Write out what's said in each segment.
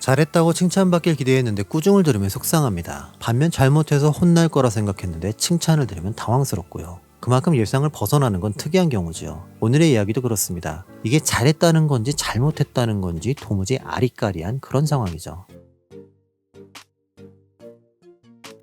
잘했다고 칭찬받길 기대했는데 꾸중을 들으면 속상합니다. 반면 잘못해서 혼날 거라 생각했는데 칭찬을 들으면 당황스럽고요. 그만큼 예상을 벗어나는 건 특이한 경우지요. 오늘의 이야기도 그렇습니다. 이게 잘했다는 건지 잘못했다는 건지 도무지 아리까리한 그런 상황이죠.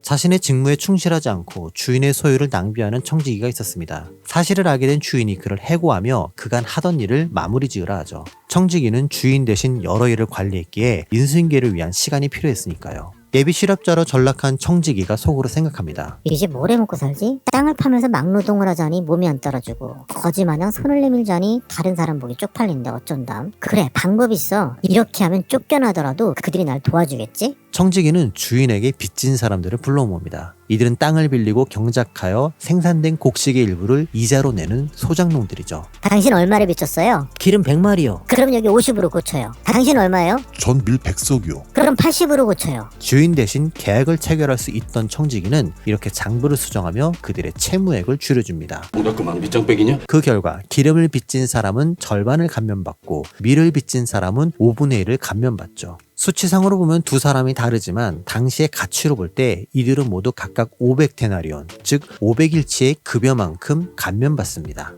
자신의 직무에 충실하지 않고 주인의 소유를 낭비하는 청지기가 있었습니다. 사실을 알게 된 주인이 그를 해고하며 그간 하던 일을 마무리 지으라 하죠. 청지기는 주인 대신 여러 일을 관리했기에 인수인계를 위한 시간이 필요했으니까요. 예비 실업자로 전락한 청지기가 속으로 생각합니다. 이제 뭘 해먹고 살지? 땅을 파면서 막노동을 하자니 몸이 안 따라주고 거지마냥 손을 내밀자니 다른 사람 보기 쪽팔린데 어쩐담? 그래, 방법이 있어. 이렇게 하면 쫓겨나더라도 그들이 날 도와주겠지? 청지기는 주인에게 빚진 사람들을 불러모읍니다. 이들은 땅을 빌리고 경작하여 생산된 곡식의 일부를 이자로 내는 소작농들이죠. 당신 얼마를 빚졌어요? 기름 100마리요. 그럼 여기 50으로 고쳐요. 당신 얼마예요? 전 밀 100석이요. 그럼 80으로 고쳐요. 주인 대신 계약을 체결할 수 있던 청지기는 이렇게 장부를 수정하며 그들의 채무액을 줄여줍니다. 뭐가 그만 밑장빼기냐? 그 결과 기름을 빚진 사람은 절반을 감면받고 밀을 빚진 사람은 5분의 1을 감면받죠. 수치상으로 보면 두 사람이 다르지만 당시의 가치로 볼 때 이들은 모두 각각 500데나리온, 즉 500일치의 급여만큼 감면받습니다.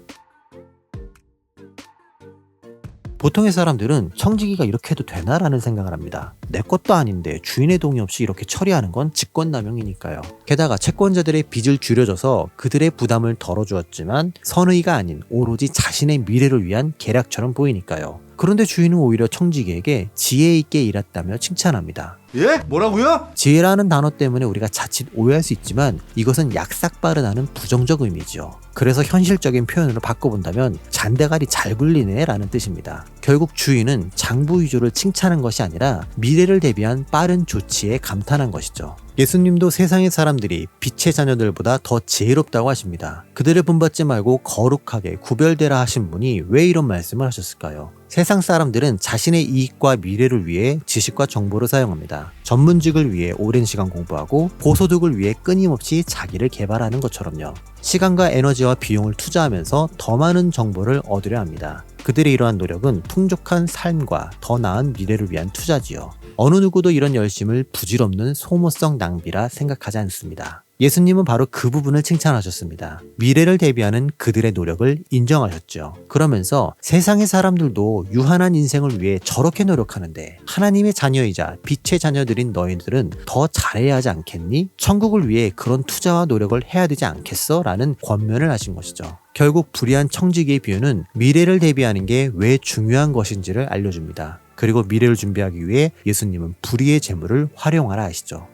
보통의 사람들은 청지기가 이렇게 해도 되나라는 생각을 합니다. 내 것도 아닌데 주인의 동의 없이 이렇게 처리하는 건 직권남용이니까요. 게다가 채권자들의 빚을 줄여줘서 그들의 부담을 덜어주었지만 선의가 아닌 오로지 자신의 미래를 위한 계략처럼 보이니까요. 그런데 주인은 오히려 청지기에게 지혜 있게 일했다며 칭찬합니다. 예? 뭐라고요? 지혜라는 단어 때문에 우리가 자칫 오해할 수 있지만 이것은 약삭빠르다는 부정적 의미죠. 그래서 현실적인 표현으로 바꿔본다면 잔대가리 잘 굴리네 라는 뜻입니다. 결국 주인은 장부 위조를 칭찬한 것이 아니라 미래를 대비한 빠른 조치에 감탄한 것이죠. 예수님도 세상의 사람들이 빛의 자녀들보다 더 지혜롭다고 하십니다. 그들을 본받지 말고 거룩하게 구별되라 하신 분이 왜 이런 말씀을 하셨을까요? 세상 사람들은 자신의 이익과 미래를 위해 지식과 정보를 사용합니다. 전문직을 위해 오랜 시간 공부하고 고소득을 위해 끊임없이 자기를 개발하는 것처럼요. 시간과 에너지와 비용을 투자하면서 더 많은 정보를 얻으려 합니다. 그들의 이러한 노력은 풍족한 삶과 더 나은 미래를 위한 투자지요. 어느 누구도 이런 열심을 부질없는 소모성 낭비라 생각하지 않습니다. 예수님은 바로 그 부분을 칭찬하셨습니다. 미래를 대비하는 그들의 노력을 인정하셨죠. 그러면서 세상의 사람들도 유한한 인생을 위해 저렇게 노력하는데 하나님의 자녀이자 빛의 자녀들인 너희들은 더 잘해야 하지 않겠니? 천국을 위해 그런 투자와 노력을 해야 되지 않겠어? 라는 권면을 하신 것이죠. 결국 불의한 청지기의 비유는 미래를 대비하는 게 왜 중요한 것인지를 알려줍니다. 그리고 미래를 준비하기 위해 예수님은 불의의 재물을 활용하라 하시죠.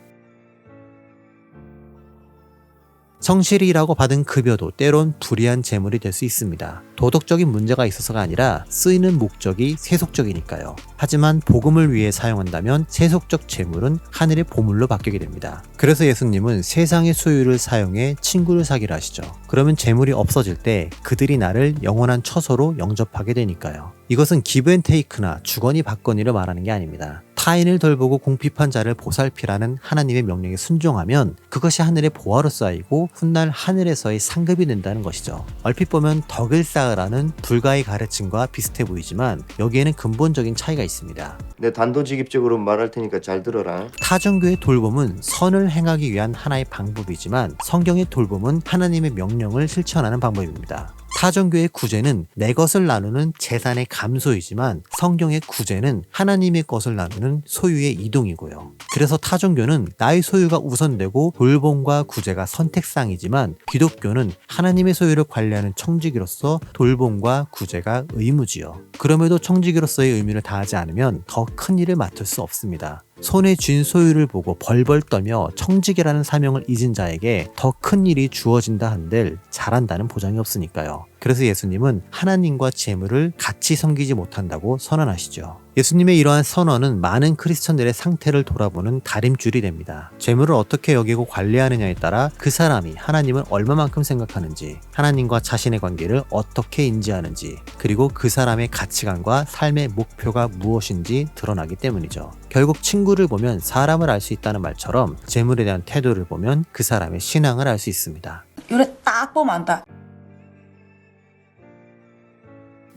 성실히 일하고 받은 급여도 때론 불이한 재물이 될 수 있습니다. 도덕적인 문제가 있어서가 아니라 쓰이는 목적이 세속적이니까요. 하지만 복음을 위해 사용한다면 세속적 재물은 하늘의 보물로 바뀌게 됩니다. 그래서 예수님은 세상의 소유를 사용해 친구를 사귀라 하시죠. 그러면 재물이 없어질 때 그들이 나를 영원한 처소로 영접하게 되니까요. 이것은 기브앤테이크나 주거니 받거니를 말하는 게 아닙니다. 타인을 돌보고 궁핍한 자를 보살피라는 하나님의 명령에 순종하면 그것이 하늘의 보화로 쌓이고 훗날 하늘에서의 상급이 된다는 것이죠. 얼핏 보면 덕을 쌓으라는 불가의 가르침과 비슷해 보이지만 여기에는 근본적인 차이가 있습니다. 내 단도직입적으로 말할 테니까 잘 들어라. 타종교의 돌봄은 선을 행하기 위한 하나의 방법이지만 성경의 돌봄은 하나님의 명령을 실천하는 방법입니다. 타종교의 구제는 내 것을 나누는 재산의 감소이지만 성경의 구제는 하나님의 것을 나누는 소유의 이동이고요. 그래서 타종교는 나의 소유가 우선되고 돌봄과 구제가 선택상이지만 기독교는 하나님의 소유를 관리하는 청지기로서 돌봄과 구제가 의무지요. 그럼에도 청지기로서의 의무를 다하지 않으면 더 큰 일을 맡을 수 없습니다. 손에 쥔 소유를 보고 벌벌 떠며 청지기라는 사명을 잊은 자에게 더 큰 일이 주어진다 한들 잘한다는 보장이 없으니까요. 그래서 예수님은 하나님과 재물을 같이 섬기지 못한다고 선언하시죠. 예수님의 이러한 선언은 많은 크리스천들의 상태를 돌아보는 다림줄이 됩니다. 재물을 어떻게 여기고 관리하느냐에 따라 그 사람이 하나님을 얼마만큼 생각하는지, 하나님과 자신의 관계를 어떻게 인지하는지, 그리고 그 사람의 가치관과 삶의 목표가 무엇인지 드러나기 때문이죠. 결국 친구를 보면 사람을 알 수 있다는 말처럼 재물에 대한 태도를 보면 그 사람의 신앙을 알 수 있습니다. 요래 딱 보면 안다.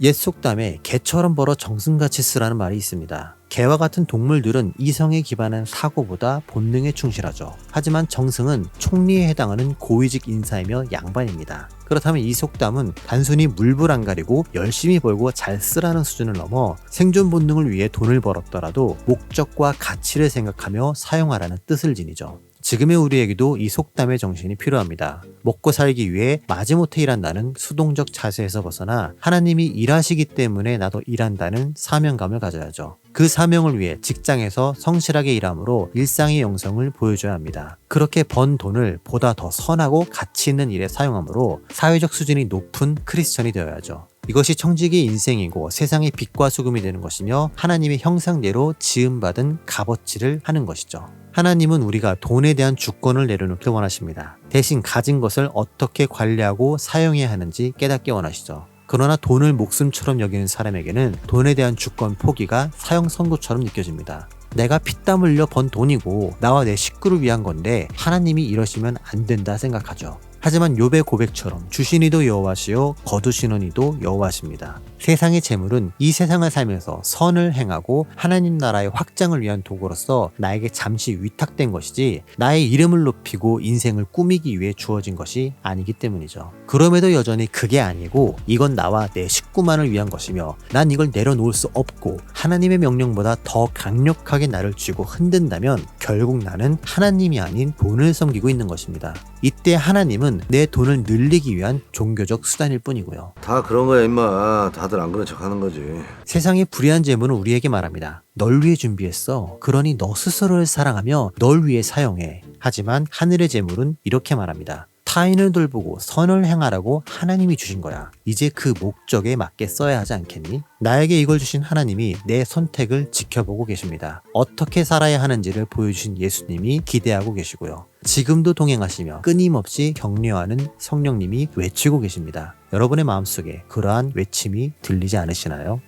옛 속담에 개처럼 벌어 정승같이 쓰라는 말이 있습니다. 개와 같은 동물들은 이성에 기반한 사고보다 본능에 충실하죠. 하지만 정승은 총리에 해당하는 고위직 인사이며 양반입니다. 그렇다면 이 속담은 단순히 물불 안 가리고 열심히 벌고 잘 쓰라는 수준을 넘어 생존 본능을 위해 돈을 벌었더라도 목적과 가치를 생각하며 사용하라는 뜻을 지니죠. 지금의 우리에게도 이 속담의 정신이 필요합니다. 먹고 살기 위해 마지못해 일한다는 수동적 자세에서 벗어나 하나님이 일하시기 때문에 나도 일한다는 사명감을 가져야죠. 그 사명을 위해 직장에서 성실하게 일함으로 일상의 영성을 보여줘야 합니다. 그렇게 번 돈을 보다 더 선하고 가치 있는 일에 사용함으로 사회적 수준이 높은 크리스천이 되어야죠. 이것이 청지기의 인생이고 세상의 빛과 소금이 되는 것이며 하나님의 형상대로 지음받은 값어치를 하는 것이죠. 하나님은 우리가 돈에 대한 주권을 내려놓길 원하십니다. 대신 가진 것을 어떻게 관리하고 사용해야 하는지 깨닫게 원하시죠. 그러나 돈을 목숨처럼 여기는 사람에게는 돈에 대한 주권 포기가 사형 선고처럼 느껴집니다. 내가 피땀 흘려 번 돈이고 나와 내 식구를 위한 건데 하나님이 이러시면 안 된다 생각하죠. 하지만 욥의 고백처럼 주신 이도 여호와시요 거두시는 이도 여호와십니다. 세상의 재물은 이 세상을 살면서 선을 행하고 하나님 나라의 확장을 위한 도구로서 나에게 잠시 위탁된 것이지 나의 이름을 높이고 인생을 꾸미기 위해 주어진 것이 아니기 때문이죠. 그럼에도 여전히 그게 아니고 이건 나와 내 식구만을 위한 것이며 난 이걸 내려놓을 수 없고 하나님의 명령보다 더 강력하게 나를 쥐고 흔든다면 결국 나는 하나님이 아닌 돈을 섬기고 있는 것입니다. 이때 하나님은 내 돈을 늘리기 위한 종교적 수단일 뿐이고요. 다 그런 거야 임마. 다들 안 그런 척 하는 거지. 세상의 불의한 재물은 우리에게 말합니다. 널 위해 준비했어. 그러니 너 스스로를 사랑하며 널 위해 사용해. 하지만 하늘의 재물은 이렇게 말합니다. 타인을 돌보고 선을 행하라고 하나님이 주신 거야. 이제 그 목적에 맞게 써야 하지 않겠니? 나에게 이걸 주신 하나님이 내 선택을 지켜보고 계십니다. 어떻게 살아야 하는지를 보여주신 예수님이 기대하고 계시고요. 지금도 동행하시며 끊임없이 격려하는 성령님이 외치고 계십니다. 여러분의 마음속에 그러한 외침이 들리지 않으시나요?